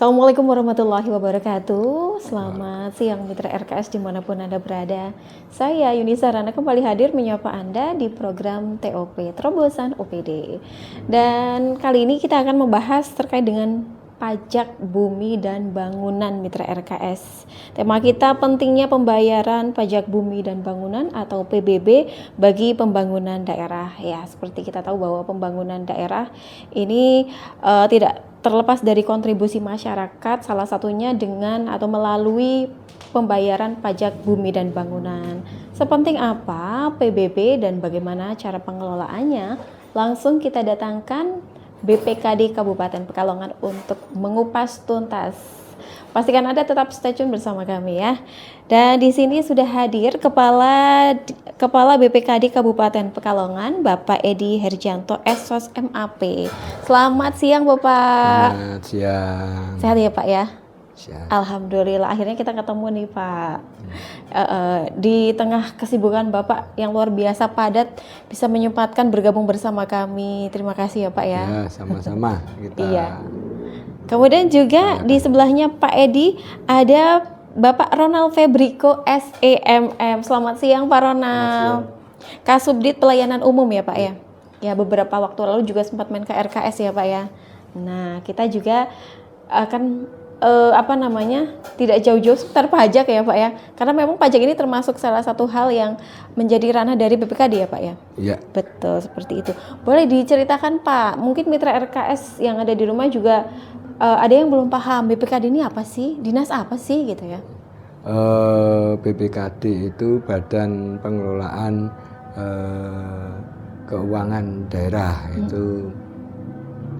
Assalamualaikum warahmatullahi wabarakatuh. Selamat siang Mitra RKS dimanapun Anda berada. Saya Yunisa Rana kembali hadir menyapa Anda di program TOP, Terobosan OPD. Dan kali ini kita akan membahas terkait dengan pajak bumi dan bangunan Mitra RKS. Tema kita pentingnya pembayaran pajak bumi dan bangunan atau PBB bagi pembangunan daerah. Ya, seperti kita tahu bahwa pembangunan daerah ini tidak terlepas dari kontribusi masyarakat, salah satunya dengan atau melalui pembayaran pajak bumi dan bangunan. Sepenting apa PBB dan bagaimana cara pengelolaannya? Langsung kita datangkan BPKD Kabupaten Pekalongan untuk mengupas tuntas. Pastikan Anda tetap stay tune bersama kami ya. Dan di sini sudah hadir Kepala BPKD Kabupaten Pekalongan, Bapak Edi Herjanto, SOS MAP. Selamat siang Bapak. Selamat siang. Sehat ya Pak ya? Siang. Alhamdulillah akhirnya kita ketemu nih Pak. Di tengah kesibukan Bapak yang luar biasa padat bisa menyempatkan bergabung bersama kami. Terima kasih ya Pak ya. Ya, sama-sama kita. Iya. Kemudian juga di sebelahnya Pak Edi ada Bapak Ronald Febriko SEMM. Selamat siang Pak Ronald. Kasubdit Pelayanan Umum ya Pak ya. Ya beberapa waktu lalu juga sempat main ke RKS ya Pak ya. Nah kita juga akan tidak jauh-jauh seputar pajak ya Pak ya. Karena memang pajak ini termasuk salah satu hal yang menjadi ranah dari BPKD ya Pak ya. Iya. Betul seperti itu. Boleh diceritakan Pak, mungkin mitra RKS yang ada di rumah juga ada yang belum paham BPKD ini apa sih, dinas apa sih gitu ya? BPKD itu Badan Pengelolaan Keuangan Daerah. Itu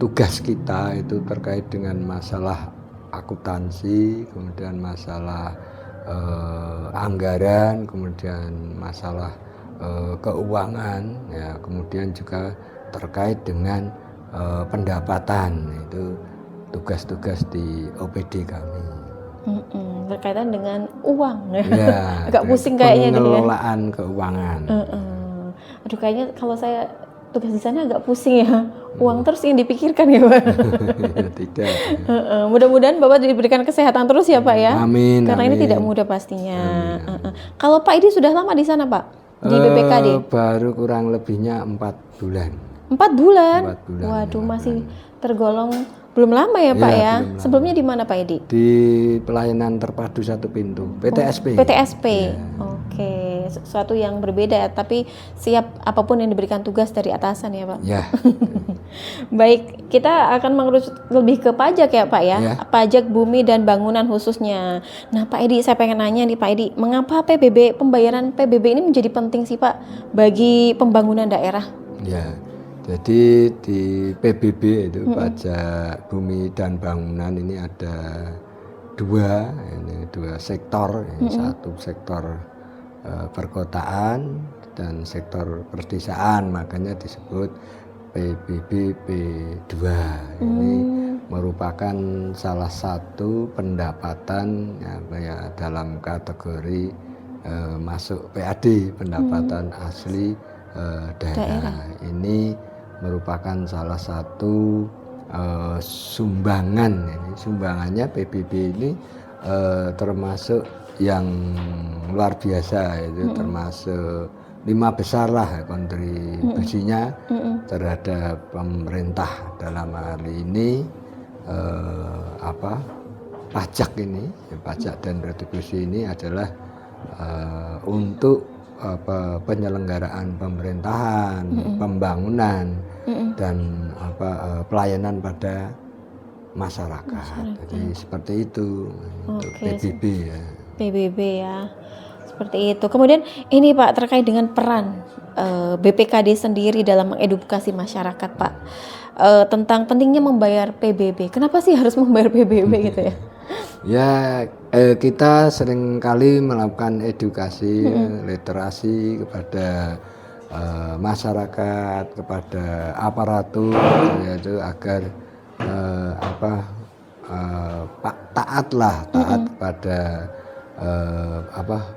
tugas kita itu terkait dengan masalah akuntansi, kemudian masalah anggaran, kemudian masalah keuangan, ya, kemudian juga terkait dengan pendapatan. Itu tugas-tugas di OPD kami. Berkaitan dengan uang Ya, agak pusing kayaknya pengelolaan keuangan. Aduh kayaknya kalau saya tugas di sana agak pusing ya, uang terus yang dipikirkan ya Pak. Tidak. Mudah-mudahan Bapak diberikan kesehatan terus ya Pak ya. Amin. Karena amin. ini tidak mudah pastinya. Kalau Pak Edi sudah lama di sana Pak di BPKD? Baru kurang lebihnya 4 bulan. 4 bulan. 4 bulan. Waduh masih tergolong belum lama ya Pak ya. Sebelumnya di mana Pak Edi? Di pelayanan terpadu satu pintu, PTSP. PTSP. Oke, sesuatu yang berbeda tapi siap apapun yang diberikan tugas dari atasan ya Pak. Ya. Baik, kita akan mengerucut lebih ke pajak ya Pak ya. Ya. Pajak bumi dan bangunan khususnya. Nah Pak Edi, saya pengen nanya nih Pak Edi, mengapa pembayaran PBB ini menjadi penting sih Pak bagi pembangunan daerah? Ya. Jadi di PBB itu pajak bumi dan bangunan ini ada dua sektor. Satu sektor perkotaan dan sektor perdesaan, makanya disebut PBB P2. Ini merupakan salah satu pendapatan ya, dalam kategori masuk PAD, pendapatan asli daerah. Ini merupakan salah satu sumbangan. Sumbangannya PBB ini termasuk yang luar biasa, itu termasuk 5 besar lah kontribusinya terhadap pemerintah. Dalam hal ini pajak ini, pajak dan retribusi ini adalah untuk penyelenggaraan pemerintahan, pembangunan dan pelayanan pada masyarakat. Jadi seperti itu untuk PBB ya. PBB ya. Seperti itu. Kemudian ini Pak terkait dengan peran BPKD sendiri dalam mengedukasi masyarakat Pak tentang pentingnya membayar PBB. Kenapa sih harus membayar PBB gitu ya? Ya, kita sering kali melakukan edukasi, literasi kepada masyarakat, kepada aparatur, yaitu agar taat kepada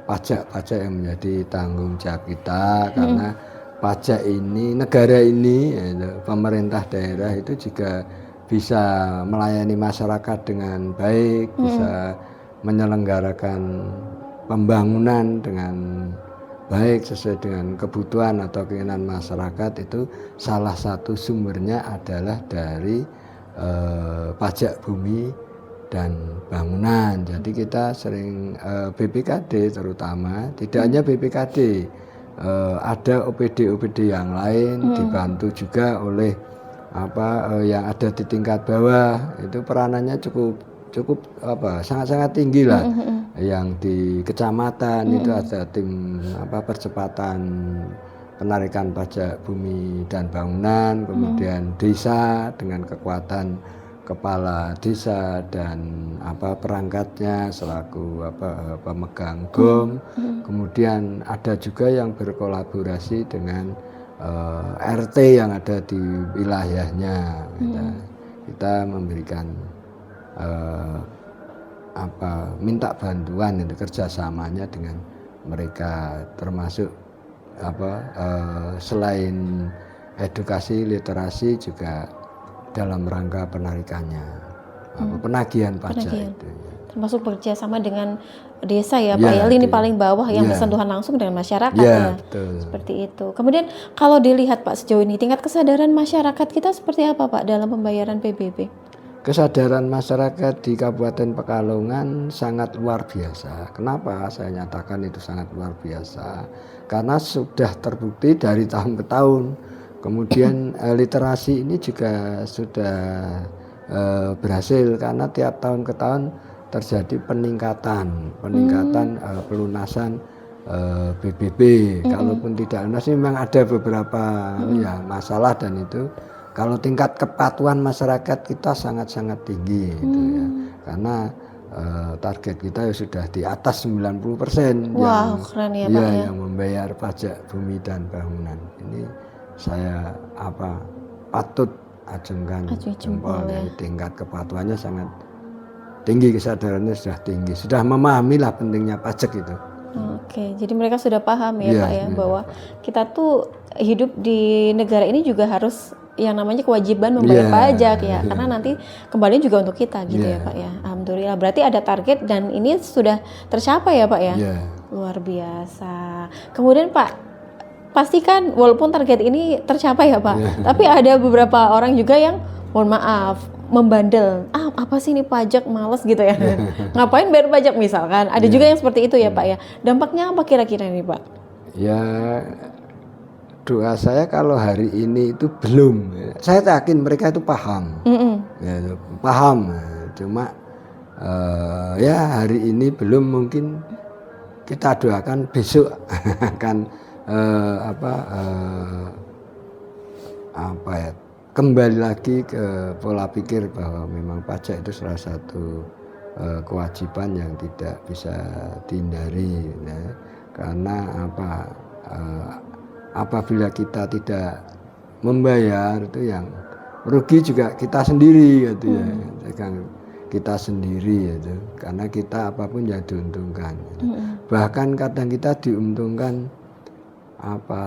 pajak yang menjadi tanggung jawab kita, karena pajak ini, negara ini, pemerintah daerah itu juga bisa melayani masyarakat dengan baik, bisa menyelenggarakan pembangunan dengan baik sesuai dengan kebutuhan atau keinginan masyarakat, itu salah satu sumbernya adalah dari pajak bumi dan bangunan. Jadi kita sering BPKD terutama, tidak hanya BPKD, ada OPD yang lain dibantu juga oleh yang ada di tingkat bawah, itu peranannya cukup sangat-sangat tinggi lah. Yang di kecamatan itu ada tim percepatan penarikan pajak bumi dan bangunan, kemudian desa dengan kekuatan kepala desa dan perangkatnya selaku pemegang GOM. Kemudian ada juga yang berkolaborasi dengan RT yang ada di wilayahnya. Kita memberikan minta bantuan, itu kerjasamanya dengan mereka, termasuk selain edukasi literasi juga dalam rangka penarikannya, penagihan pajak itu. Termasuk bekerja sama dengan desa ya Pak ya, lini paling bawah yang bersentuhan langsung dengan masyarakat ya. Betul. Seperti itu. Kemudian kalau dilihat Pak sejauh ini tingkat kesadaran masyarakat kita seperti apa Pak dalam pembayaran PBB? Kesadaran masyarakat di Kabupaten Pekalongan sangat luar biasa. Kenapa saya nyatakan itu sangat luar biasa? Karena sudah terbukti dari tahun ke tahun. Kemudian literasi ini juga sudah berhasil, karena tiap tahun ke tahun terjadi peningkatan pelunasan PBB. Kalaupun tidak lunas memang ada beberapa masalah, dan itu kalau tingkat kepatuhan masyarakat kita sangat-sangat tinggi gitu ya. Karena target kita sudah di atas 90% keren ya Pak ya. Yang membayar pajak bumi dan bangunan. Ini saya patut acungkan jempol ya. Tingkat kepatuhannya sangat tinggi, kesadarannya sudah tinggi, sudah memahami lah pentingnya pajak itu. Oke, jadi mereka sudah paham ya Pak ya, bahwa kita tuh hidup di negara ini juga harus yang namanya kewajiban membayar pajak ya, karena nanti kembali juga untuk kita gitu ya Pak ya. Alhamdulillah, berarti ada target dan ini sudah tercapai ya Pak ya. Luar biasa. Kemudian Pak, pastikan walaupun target ini tercapai ya Pak, tapi ada beberapa orang juga yang mohon maaf membandel, apa sih ini pajak, males gitu ya. Ngapain bayar pajak misalkan, ada juga yang seperti itu ya Pak ya. Dampaknya apa kira-kira nih Pak? Ya, doa saya kalau hari ini itu belum, saya yakin mereka itu paham, paham. Cuma hari ini belum, mungkin kita doakan besok akan kembali lagi ke pola pikir bahwa memang pajak itu salah satu kewajiban yang tidak bisa dihindari ya. Karena apabila kita tidak membayar, itu yang rugi juga kita sendiri gitu ya. Kita sendiri gitu. Karena kita apapun yang diuntungkan gitu. Bahkan kadang kita diuntungkan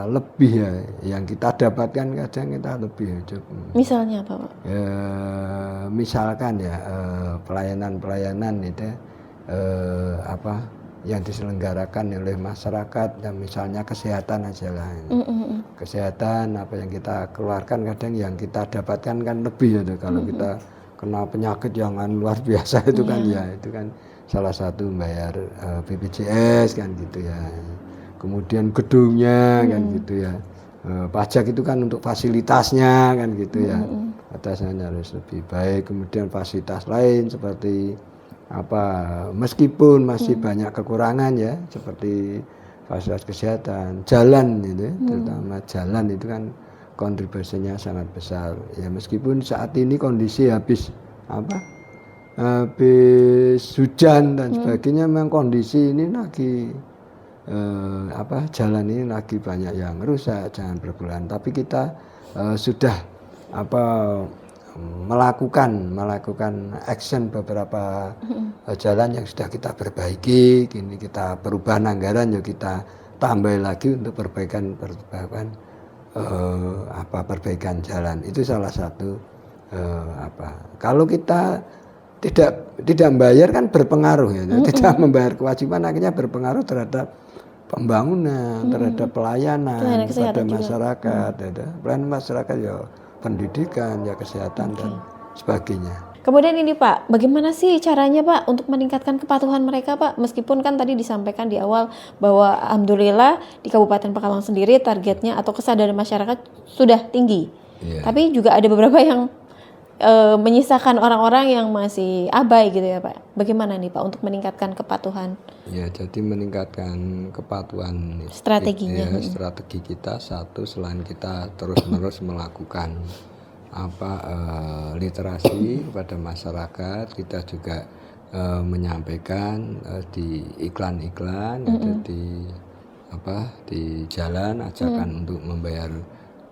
lebih ya, yang kita dapatkan kadang kita lebih. Misalnya apa Pak? Misalkan ya pelayanan itu yang diselenggarakan oleh masyarakat, dan misalnya kesehatan aja lah. Kesehatan apa yang kita keluarkan kadang yang kita dapatkan kan lebih ya. Kalau kita kena penyakit yang luar biasa itu kan itu kan salah satu bayar BPJS kan gitu ya. Kemudian gedungnya kan gitu ya, pajak itu kan untuk fasilitasnya kan gitu ya, atasnya harus lebih baik. Kemudian fasilitas lain seperti meskipun masih banyak kekurangan ya, seperti fasilitas kesehatan, jalan itu, terutama jalan itu kan kontribusinya sangat besar ya. Meskipun saat ini kondisi habis hujan dan sebagainya, memang kondisi ini lagi jalan ini lagi banyak yang rusak, jangan berbulan. Tapi kita sudah melakukan action beberapa jalan yang sudah kita perbaiki. Kini kita perubahan anggaran, yuk kita tambah lagi untuk perbaikan jalan. Itu salah satu Kalau kita tidak membayar kan berpengaruh ya, tidak membayar kewajiban akhirnya berpengaruh terhadap pembangunan, terhadap pelayanan kepada masyarakat, pelayanan masyarakat ya pendidikan, ya kesehatan dan sebagainya. Kemudian ini Pak, bagaimana sih caranya Pak untuk meningkatkan kepatuhan mereka Pak? Meskipun kan tadi disampaikan di awal bahwa alhamdulillah di Kabupaten Pekalongan sendiri targetnya atau kesadaran masyarakat sudah tinggi. Tapi juga ada beberapa yang menyisakan orang-orang yang masih abai gitu ya Pak. Bagaimana nih Pak untuk meningkatkan kepatuhan? Ya, jadi meningkatkan kepatuhan Strateginya. Strategi kita satu, selain kita terus-menerus melakukan literasi kepada masyarakat, kita juga menyampaikan di iklan-iklan, di jalan ajakan untuk membayar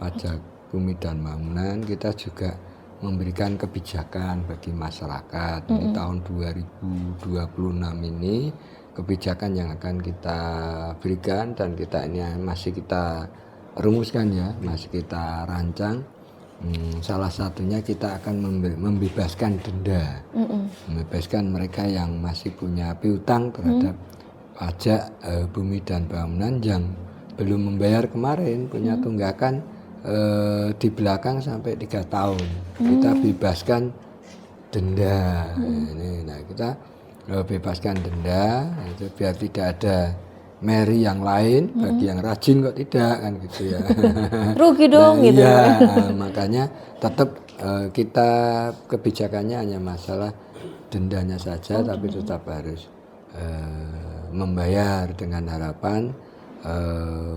pajak bumi dan bangunan. Kita juga memberikan kebijakan bagi masyarakat. Di tahun 2026 ini kebijakan yang akan kita berikan dan masih kita rumuskan ya, masih kita rancang. Salah satunya kita akan membebaskan denda, membebaskan mereka yang masih punya piutang terhadap pajak bumi dan bangunan yang belum membayar kemarin, punya tunggakan di belakang sampai 3 tahun. Kita bebaskan denda. Nah, kita bebaskan denda itu biar tidak ada Mary yang lain bagi yang rajin kok tidak kan gitu ya. Rugi dong gitu. Iya, makanya tetap kita kebijakannya hanya masalah dendanya saja, tapi tetap harus membayar dengan harapan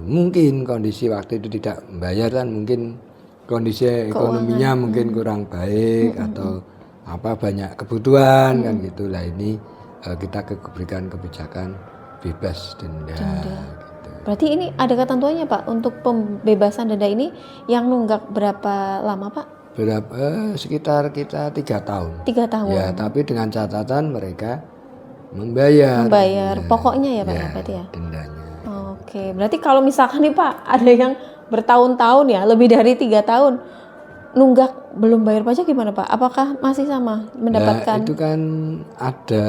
mungkin kondisi waktu itu tidak membayar kan, mungkin kondisi ekonominya mungkin kurang baik atau banyak kebutuhan kan gitulah. Ini kita berikan kebijakan bebas denda. Gitu. Berarti ini ada ketentuannya Pak untuk pembebasan denda ini yang nunggak berapa lama Pak? Sekitar kita 3 tahun. 3 tahun. Ya, tapi dengan catatan mereka membayar pokoknya ya Pak, berarti ya. Dendanya. Oke, berarti kalau misalkan nih Pak ada yang bertahun-tahun ya, lebih dari 3 tahun nunggak belum bayar pajak gimana Pak? Apakah masih sama mendapatkan? Itu kan ada,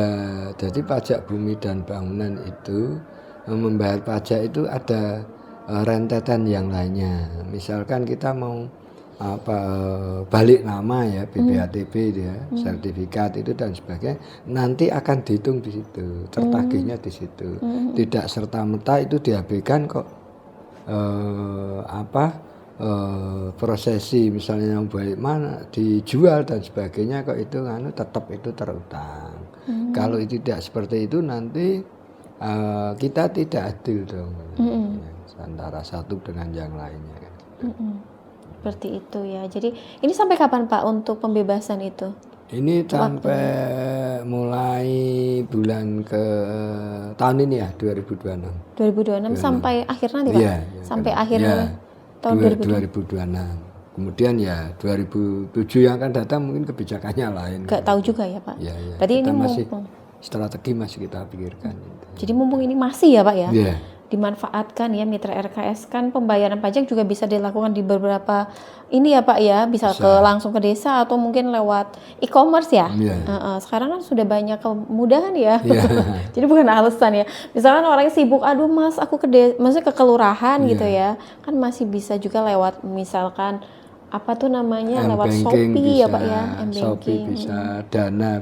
jadi pajak bumi dan bangunan itu membayar pajak itu ada rentetan yang lainnya. Misalkan kita mau balik nama ya, BPHTB ya, sertifikat itu dan sebagainya, nanti akan dihitung di situ, tertagihnya di situ. Tidak serta-merta itu diabaikan kok. Prosesi misalnya yang baik mana dijual dan sebagainya kok itu tetap itu terutang. Kalau itu tidak seperti itu nanti kita tidak adil dong antara satu dengan yang lainnya kan. Seperti itu ya. Jadi ini sampai kapan Pak untuk pembebasan itu? Ini sampai mulai bulan ke tahun ini ya 2026. 2026 sampai akhir nanti Pak? Iya, sampai akhir tahun 2026. Kemudian ya 2007 yang akan datang mungkin kebijakannya lain. Gak tahu juga ya Pak. Ya. Berarti ini strategi masih kita pikirkan. Jadi mumpung ini masih ya Pak ya. Yeah. Dimanfaatkan ya mitra RKS kan pembayaran pajak juga bisa dilakukan di beberapa ini ya Pak ya, bisa langsung ke desa atau mungkin lewat e-commerce ya. Sekarang kan sudah banyak kemudahan ya. Jadi bukan alasan ya. Misalkan orang sibuk, aduh Mas aku maksudnya ke kelurahan gitu ya, kan masih bisa juga lewat misalkan apa tuh namanya lewat Shopee bisa, ya Pak ya, Shopee bisa, Dana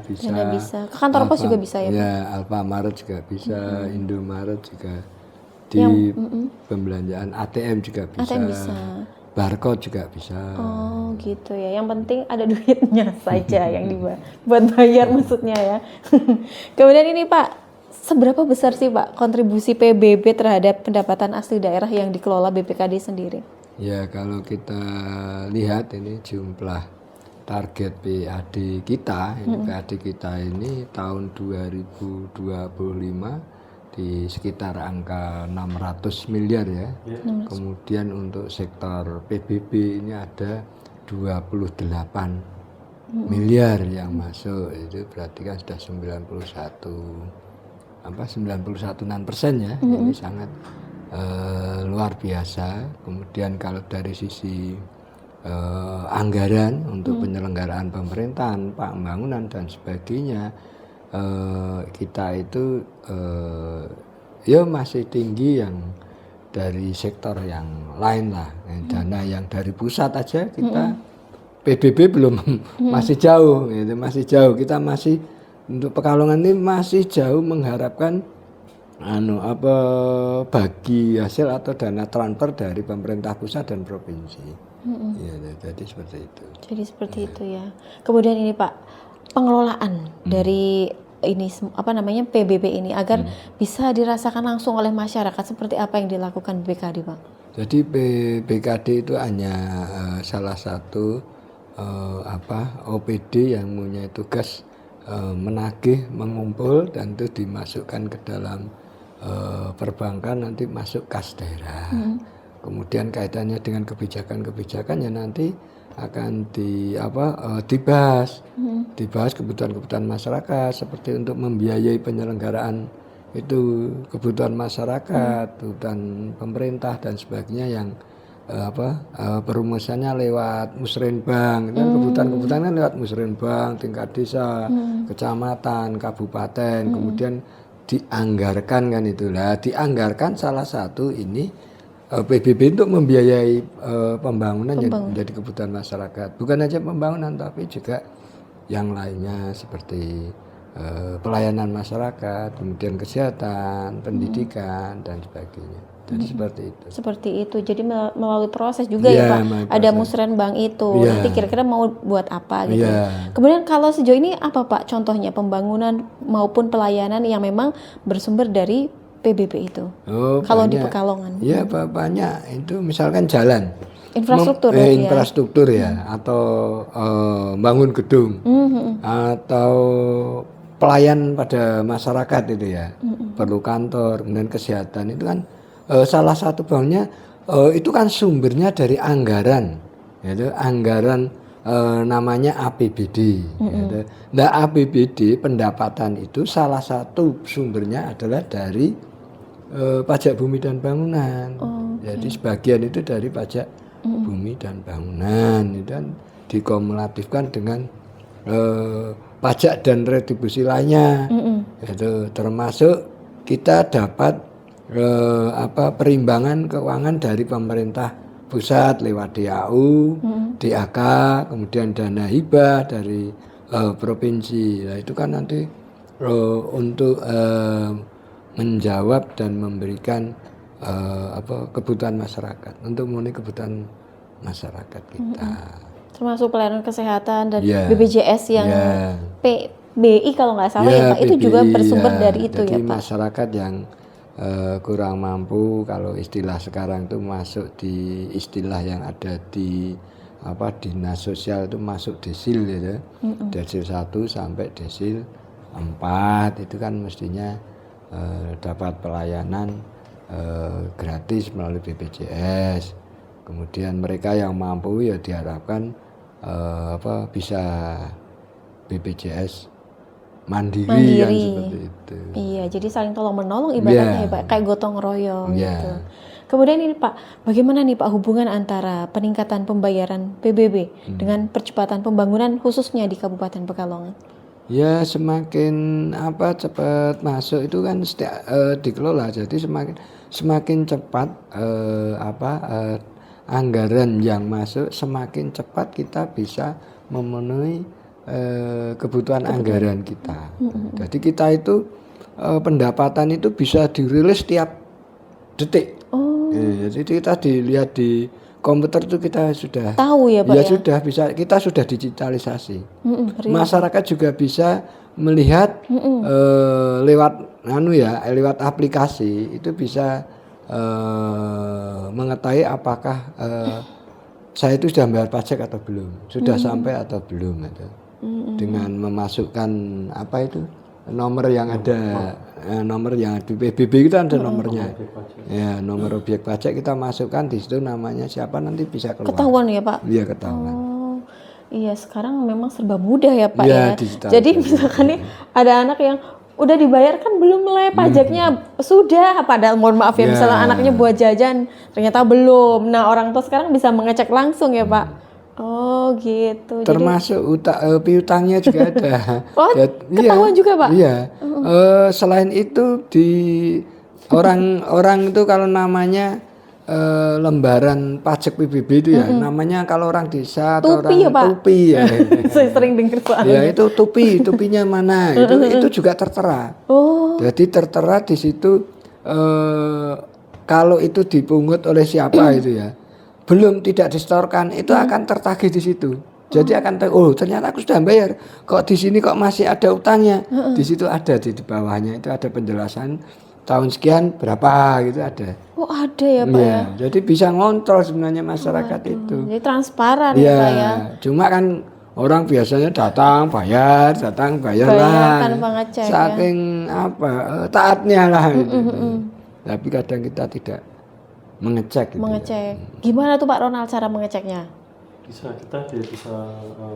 bisa, ke kantor pos juga bisa ya Pak? Ya, Alfamart juga bisa, Indomaret juga. Di pembelanjaan ATM juga bisa, barcode juga bisa. Oh gitu ya, yang penting ada duitnya saja yang buat bayar maksudnya ya. Kemudian ini Pak, seberapa besar sih Pak kontribusi PBB terhadap pendapatan asli daerah yang dikelola BPKD sendiri? Ya kalau kita lihat ini jumlah target PAD kita, PAD kita ini tahun 2025 di sekitar angka 600 miliar ya. Kemudian untuk sektor PBB ini ada 28 miliar yang masuk, itu berarti kan sudah 91,6% ya. Ini sangat luar biasa. Kemudian kalau dari sisi anggaran untuk penyelenggaraan pemerintahan, pembangunan dan sebagainya, kita itu ya masih tinggi yang dari sektor yang lain lah. Dana yang dari pusat aja kita PBB belum masih jauh, gitu, masih jauh. Kita masih untuk Pekalongan ini masih jauh mengharapkan bagi hasil atau dana transfer dari pemerintah pusat dan provinsi. Ya, jadi seperti itu. Jadi seperti itu ya. Kemudian ini Pak, pengelolaan dari ini PBB ini agar bisa dirasakan langsung oleh masyarakat, seperti apa yang dilakukan BKD, Pak? Jadi BKD itu hanya salah satu OPD yang punya tugas menagih, mengumpul, dan itu dimasukkan ke dalam perbankan, nanti masuk kas daerah. Kemudian kaitannya dengan kebijakan-kebijakan yang nanti akan dibahas kebutuhan-kebutuhan masyarakat, seperti untuk membiayai penyelenggaraan itu kebutuhan masyarakat, kebutuhan pemerintah dan sebagainya yang perumusannya lewat musrenbang. Dan kebutuhan-kebutuhan kan lewat musrenbang tingkat desa, kecamatan, kabupaten, kemudian dianggarkan kan itulah. Dianggarkan salah satu ini PBB untuk membiayai pembangunan yang menjadi kebutuhan masyarakat. Bukan aja pembangunan tapi juga yang lainnya seperti pelayanan masyarakat, kemudian kesehatan, pendidikan dan sebagainya. Jadi seperti itu. Seperti itu. Jadi melalui proses juga ya Pak. Ada musrenbang itu. Nanti kira-kira mau buat apa gitu. Kemudian kalau sejauh ini apa Pak contohnya pembangunan maupun pelayanan yang memang bersumber dari PBB itu? Kalau di Pekalongan. Iya, banyak. Itu misalkan jalan. Infrastruktur infrastruktur ya, atau bangun gedung, atau pelayan pada masyarakat itu ya. Perlu kantor, kemudian kesehatan itu kan salah satu bahannya itu kan sumbernya dari anggaran. Yaitu anggaran namanya APBD. Gitu. Nah, APBD pendapatan itu salah satu sumbernya adalah dari pajak bumi dan bangunan. Jadi sebagian itu dari pajak bumi dan bangunan itu kan dikumulatifkan dengan pajak dan retribusi lainnya. Itu termasuk kita dapat perimbangan keuangan dari pemerintah pusat lewat DAU, DAK, kemudian dana hibah dari provinsi. Nah, itu kan nanti untuk menjawab dan memberikan kebutuhan masyarakat, untuk memenuhi kebutuhan masyarakat kita. Termasuk pelayanan kesehatan dan BPJS yang PBI kalau nggak salah ya Pak, itu juga bersumber dari itu. Jadi ya Pak. Masyarakat yang kurang mampu, kalau istilah sekarang itu masuk di istilah yang ada di dinas sosial itu masuk desil gitu. Desil 1 sampai desil 4 itu kan mestinya dapat pelayanan gratis melalui BPJS. Kemudian mereka yang mampu ya diharapkan bisa BPJS mandiri. Kan seperti itu. Iya, jadi saling tolong menolong ibaratnya ya Pak, kayak gotong royong gitu. Kemudian ini Pak, bagaimana nih Pak hubungan antara peningkatan pembayaran PBB dengan percepatan pembangunan khususnya di Kabupaten Pekalongan? Ya semakin cepat masuk itu kan dikelola, jadi semakin cepat anggaran yang masuk, semakin cepat kita bisa memenuhi kebutuhan anggaran kita. Jadi kita itu pendapatan itu bisa dirilis tiap detik. Jadi kita dilihat di komputer itu kita sudah tahu ya Pak. Sudah bisa, kita sudah digitalisasi. Masyarakat juga bisa melihat lewat aplikasi itu bisa mengetahui apakah saya itu sudah bayar pajak atau belum, sudah sampai atau belum itu. Dengan memasukkan nomor yang ada, nomor yang di PBB itu ada nomornya. Ya, nomor objek pajak kita masukkan di situ, namanya siapa nanti bisa keluar. Ketahuan ya Pak? Iya, ketahuan. Iya, sekarang memang serba mudah ya Pak ya. Jadi misalkan nih ada anak yang udah dibayarkan belum mulai pajaknya sudah, padahal mohon maaf ya misalnya anaknya buat jajan ternyata belum. Nah, orang tua sekarang bisa mengecek langsung ya Pak. Oh gitu. Jadi Termasuk piutangnya juga ada. oh ketahuan juga Pak? Iya. Selain itu di orang itu kalau namanya lembaran pajak PBB itu ya, namanya kalau orang desa atau Tupi ya orang Pak? tupi ya. Saya sering dengar Ya soalnya. itu tupinya mana? Itu juga tertera. Oh, Jadi tertera di situ kalau itu dipungut oleh siapa itu ya, belum tidak disetorkan itu akan tertagih di situ. Jadi akan oh ternyata aku sudah bayar, kok di sini kok masih ada utangnya. Di situ ada di bawahnya itu ada penjelasan tahun sekian berapa gitu ada. oh ada ya Pak ya. Iya, jadi bisa ngontrol sebenarnya masyarakat itu. Jadi transparan ya Iya, Pak ya. cuma kan orang biasanya datang bayar Bayar lah. tanpa ngecek ya. Saking taatnya lah gitu. Tapi kadang kita tidak mengecek gitu. Mengecek. Gimana tuh Pak Ronald cara mengeceknya? Kita bisa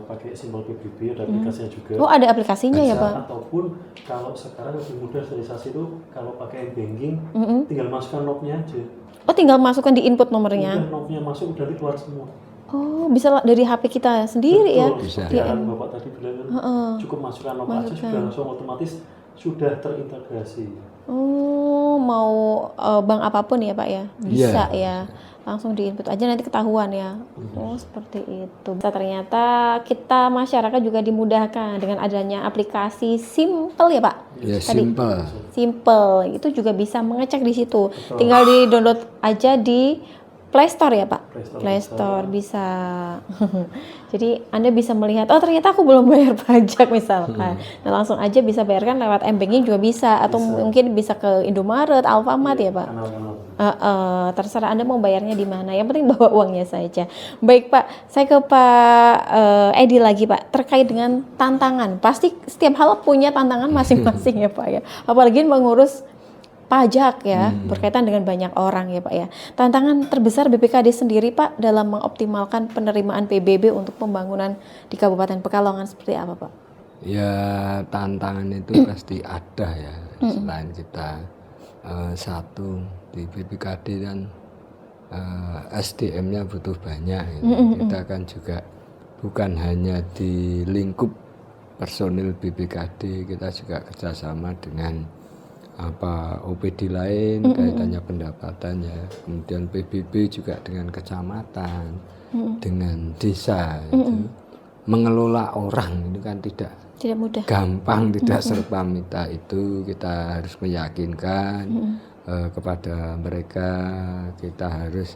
pakai simbol PBB, ada aplikasinya juga. Oh ada aplikasinya ya Bisa, Pak? ataupun kalau sekarang lebih mudah sterilisasi itu kalau pakai banking tinggal masukkan knob-nya aja. Oh tinggal masukkan di input nomornya. Udah knob-nya masuk udah keluar semua. Oh bisa dari HP kita sendiri ya? Bisa. Ya kan Bapak tadi bilang kan cukup masukkan knob aja sudah langsung otomatis sudah terintegrasi. Oh mau bank apapun ya Pak ya? Bisa ya. Langsung di input aja nanti ketahuan ya. Oh seperti itu. Ternyata kita masyarakat juga dimudahkan dengan adanya aplikasi Simple ya Pak. Ya Tadi. simple. Simple itu juga bisa mengecek di situ. Tinggal di download aja di Play Store ya Pak. Play Store bisa. Jadi Anda bisa melihat oh ternyata aku belum bayar pajak misalkan. Nah langsung aja bisa bayarkan lewat M-Banking juga bisa atau mungkin bisa ke Indomaret, Alfamart ya Pak. Kanal-kanal. Terserah Anda mau bayarnya di mana. Yang penting bawa uangnya saja. Baik Pak, saya ke Pak Edi lagi Pak. Terkait dengan tantangan, pasti setiap hal punya tantangan masing-masing ya Pak ya. Apalagi mengurus pajak ya, berkaitan dengan banyak orang ya Pak ya. Tantangan terbesar BPKD sendiri Pak dalam mengoptimalkan penerimaan PBB untuk pembangunan di Kabupaten Pekalongan seperti apa Pak? Ya tantangan itu pasti ada ya. Selain kita satu di BPKD dan SDM-nya butuh banyak. Kita kan juga bukan hanya di lingkup personil BPKD, kita juga kerjasama dengan OPD lain kaitannya pendapatan ya, kemudian PBB juga dengan kecamatan, dengan desa itu mengelola orang itu kan tidak mudah, gampang, tidak serta merta itu kita harus meyakinkan kepada mereka, kita harus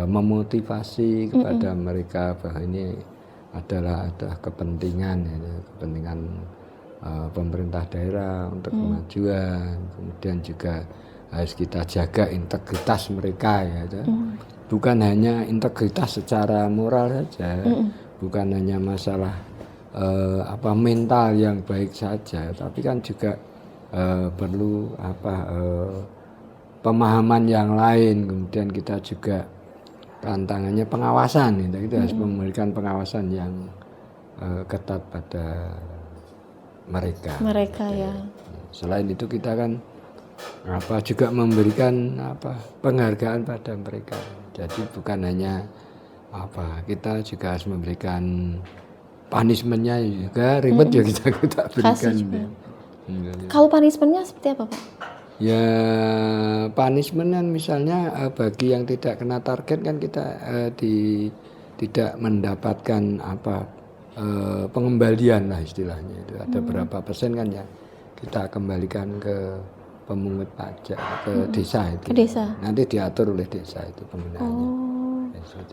memotivasi kepada mereka bahwa ini adalah kepentingan kepentingan pemerintah daerah untuk kemajuan. Kemudian juga harus kita jaga integritas mereka ya, bukan hanya integritas secara moral saja, bukan hanya masalah mental yang baik saja, tapi kan juga perlu pemahaman yang lain. Kemudian kita juga tantangannya pengawasan, kita harus memberikan pengawasan yang ketat pada mereka ya. Selain itu kita kan juga memberikan penghargaan pada mereka. Jadi bukan hanya kita juga harus memberikan punishment-nya juga, reward ya kita berikan. Kalau punishment-nya seperti apa Pak? Ya punishment kan misalnya bagi yang tidak kena target kan kita tidak mendapatkan pengembalian lah istilahnya itu, ada berapa persen kan ya kita kembalikan ke pemungut pajak ke desa itu. Ke desa. Nanti diatur oleh desa itu penggunaannya.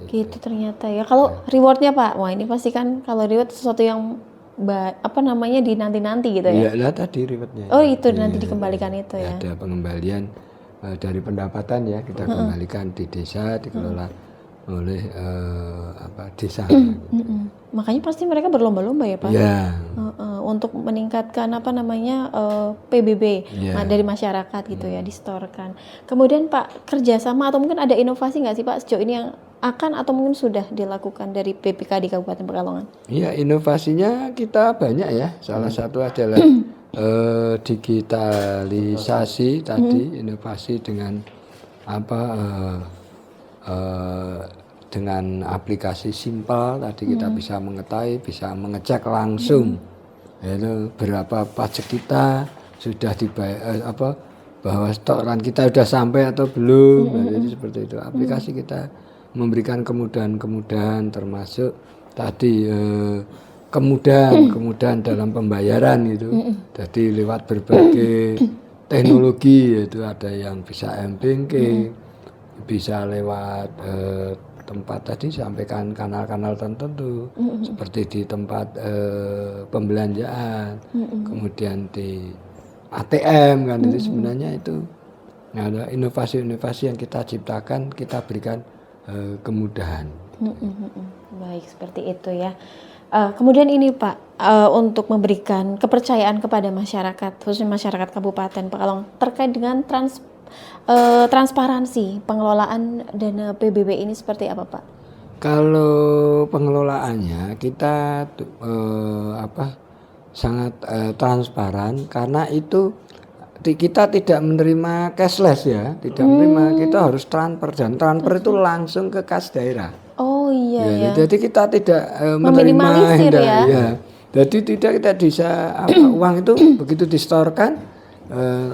Gitu ternyata ya. Kalau rewardnya Pak, wah ini pasti kan kalau reward sesuatu yang di nanti gitu ya. Iya, tadi rewardnya. Oh itu nanti dikembalikan itu ya. Ada pengembalian dari pendapatan ya, kita kembalikan di desa, dikelola oleh desa. Makanya pasti mereka berlomba-lomba ya Pak. Ya. Untuk meningkatkan PBB dari masyarakat gitu ya, distorkan. Kemudian Pak, kerjasama atau mungkin ada inovasi nggak sih Pak sejauh ini yang akan atau mungkin sudah dilakukan dari BPKD Kabupaten Pekalongan? Iya, inovasinya kita banyak ya. Salah satu adalah digitalisasi tadi, inovasi dengan dengan aplikasi simpel tadi kita bisa mengetahui, bisa mengecek langsung yaitu berapa pajak kita sudah dibayar bahwa storan kita sudah sampai atau belum. Nah, jadi seperti itu. Aplikasi kita memberikan kemudahan-kemudahan termasuk tadi kemudahan dalam pembayaran itu. Jadi lewat berbagai teknologi yaitu ada yang bisa m-banking, bisa lewat tempat tadi sampaikan kanal-kanal tertentu seperti di tempat pembelanjaan, kemudian di ATM kan itu sebenarnya itu ada inovasi-inovasi yang kita ciptakan, kita berikan kemudahan. Baik, seperti itu ya. Kemudian ini Pak, untuk memberikan kepercayaan kepada masyarakat, khususnya masyarakat Kabupaten Pekalongan terkait dengan transparansi pengelolaan dana PBB ini seperti apa Pak? Kalau pengelolaannya kita sangat transparan karena itu kita tidak menerima cashless ya, tidak menerima, kita harus transfer dan transfer itu langsung ke kas daerah. Oh iya ya. Jadi kita tidak menerima ya. Jadi tidak bisa uang itu begitu distorkan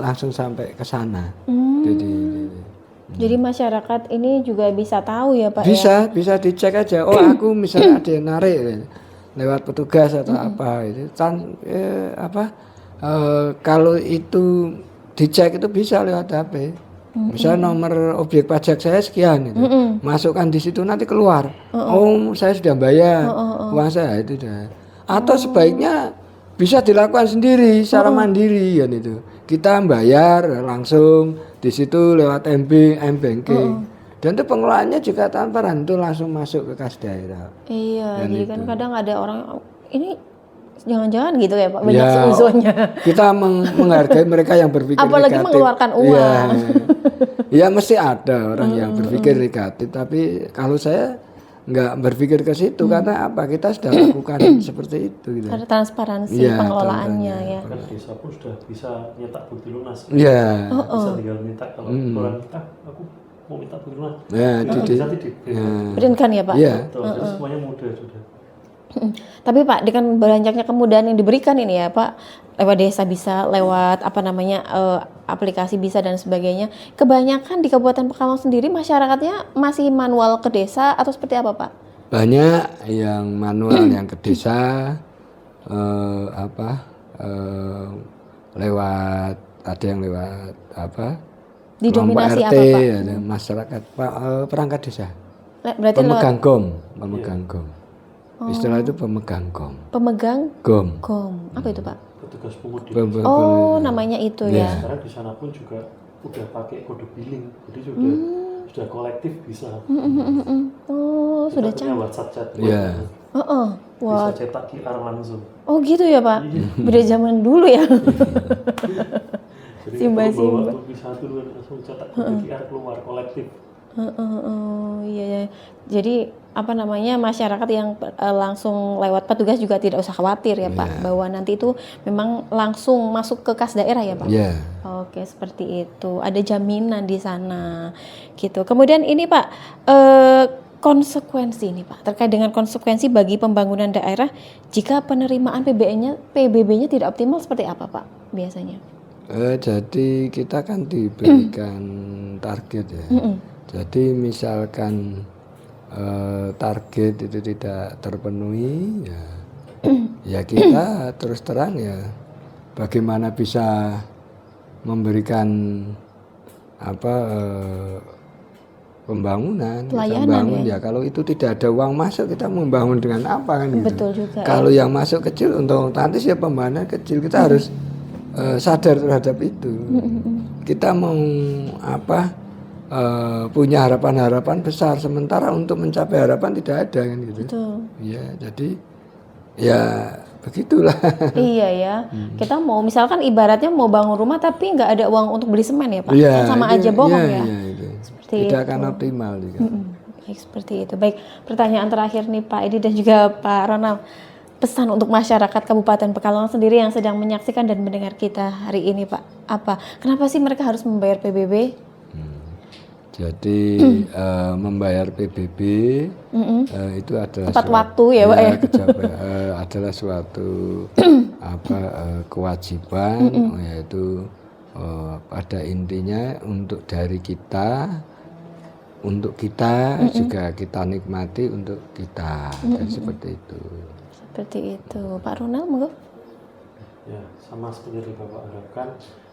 langsung sampai ke sana. Jadi masyarakat ini juga bisa tahu ya Pak bisa dicek aja. Oh aku misalnya ada yang narik lewat petugas atau apa itu kalau itu dicek itu bisa lewat HP. Misalnya nomor objek pajak saya sekian itu. Masukkan di situ nanti keluar. Oh, saya sudah bayar uang saya itu dah. Atau sebaiknya bisa dilakukan sendiri secara mandiri kan itu. Kita bayar langsung di situ lewat m-banking. Dan itu pengelolaannya juga transparan, itu langsung masuk ke kas daerah. Iya, jadi kan kadang ada orang ini jangan-jangan gitu ya Pak, banyak seuzonnya. Kita menghargai mereka yang berpikir apalagi negatif. Mengeluarkan uang. Ya mesti ada orang yang berpikir negatif, tapi kalau saya nggak berpikir ke situ karena apa? Kita sudah lakukan seperti itu. Gitu. Ada transparansi pengelolaannya ya. Kan desa pun sudah bisa nyetak bukti lunas. Iya. Bisa tinggal minta kalau orang minta, aku mau minta bukti lunas. Ya, bisa Printkan ya Pak. Iya. Jadi semuanya mudah sudah. Tapi Pak, dengan banyaknya kemudahan yang diberikan ini ya Pak, lewat desa bisa, lewat aplikasi bisa dan sebagainya. Kebanyakan di Kabupaten Pekalongan sendiri masyarakatnya masih manual ke desa atau seperti apa Pak? Banyak yang manual yang ke desa lewat ada yang lewat didominasi RT, apa Pak? ada masyarakat perangkat desa. Berarti pemegang gom. Istilah itu pemegang gom. Pemegang gom. Apa itu Pak? Petugas pungut. Namanya itu ya. Sekarang di sana pun juga udah pakai kode billing, jadi sudah kolektif bisa. Oh, kita sudah punya WhatsApp chat. Iya. Bisa cetak QR langsung. Oh gitu ya Pak. Beda zaman dulu ya. Jadi Simba. waktu bisa dulu langsung cetak kode QR keluar kolektif. Iya. Jadi masyarakat yang langsung lewat petugas juga tidak usah khawatir ya Pak, bahwa nanti itu memang langsung masuk ke kas daerah ya Pak. Iya. Oke, seperti itu. Ada jaminan di sana, gitu. Kemudian ini Pak, konsekuensi ini Pak, terkait dengan konsekuensi bagi pembangunan daerah jika penerimaan PBB-nya tidak optimal seperti apa Pak biasanya? Jadi kita kan diberikan target ya. Jadi misalkan target itu tidak terpenuhi ya kita terus terang ya bagaimana bisa memberikan pembangunan kita bangun ya kalau itu tidak ada uang masuk kita membangun dengan apa kan gitu. Betul juga. Kalau yang masuk kecil untuk otomatis ya pembangunan kecil kita harus sadar terhadap itu. Kita mau punya harapan-harapan besar sementara untuk mencapai harapan tidak ada kan gitu. Betul. Ya, jadi ya begitulah. Iya ya. Kita mau misalkan ibaratnya mau bangun rumah tapi nggak ada uang untuk beli semen ya Pak. Ya, Sama aja bohong ya. Iya, itu. Seperti tidak itu. akan optimal juga. Baik, seperti itu. Baik, pertanyaan terakhir nih Pak Edi dan juga Pak Ronald. Pesan untuk masyarakat Kabupaten Pekalongan sendiri yang sedang menyaksikan dan mendengar kita hari ini Pak. Apa? Kenapa sih mereka harus membayar PBB? Jadi membayar PBB itu adalah Tepat waktu ya, Pak, ya? adalah suatu kewajiban, yaitu pada intinya untuk dari kita, untuk kita juga kita nikmati untuk kita. Jadi seperti itu. Seperti itu. Pak Ronald, monggo. Ya, sama seperti yang Bapak harapkan,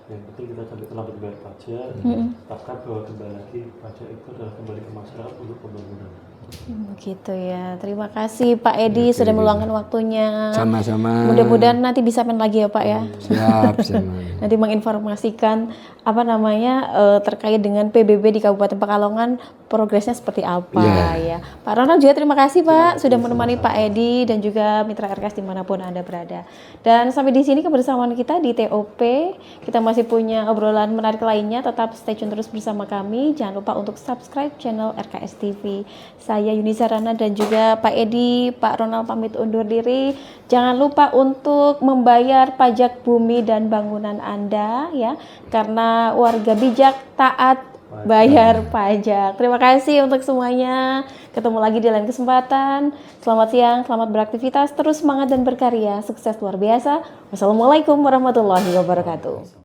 yang penting kita jangan terlambat bayar pajak, tetapkan bahwa kembali lagi pajak itu adalah kembali ke masyarakat untuk pembangunan. Gitu ya. Terima kasih Pak Edi sudah meluangkan waktunya. Sama-sama. Mudah-mudahan nanti bisa main lagi ya Pak ya. Siap, sama. Nanti menginformasikan terkait dengan PBB di Kabupaten Pekalongan progresnya seperti apa ya. Pak Ronald juga terima kasih Pak sudah menemani Pak Edi dan juga mitra RKS dimanapun Anda berada. Dan sampai di sini kebersamaan kita di TOP. Kita masih punya obrolan menarik lainnya. Tetap stay tune terus bersama kami. Jangan lupa untuk subscribe channel RKS TV. Saya Yuni Sarana dan juga Pak Edi, Pak Ronald pamit undur diri. Jangan lupa untuk membayar pajak bumi dan bangunan Anda ya, karena warga bijak taat bayar pajak. Terima kasih untuk semuanya. Ketemu lagi di lain kesempatan. Selamat siang, selamat beraktivitas, terus semangat dan berkarya. Sukses luar biasa. Wassalamualaikum warahmatullahi wabarakatuh.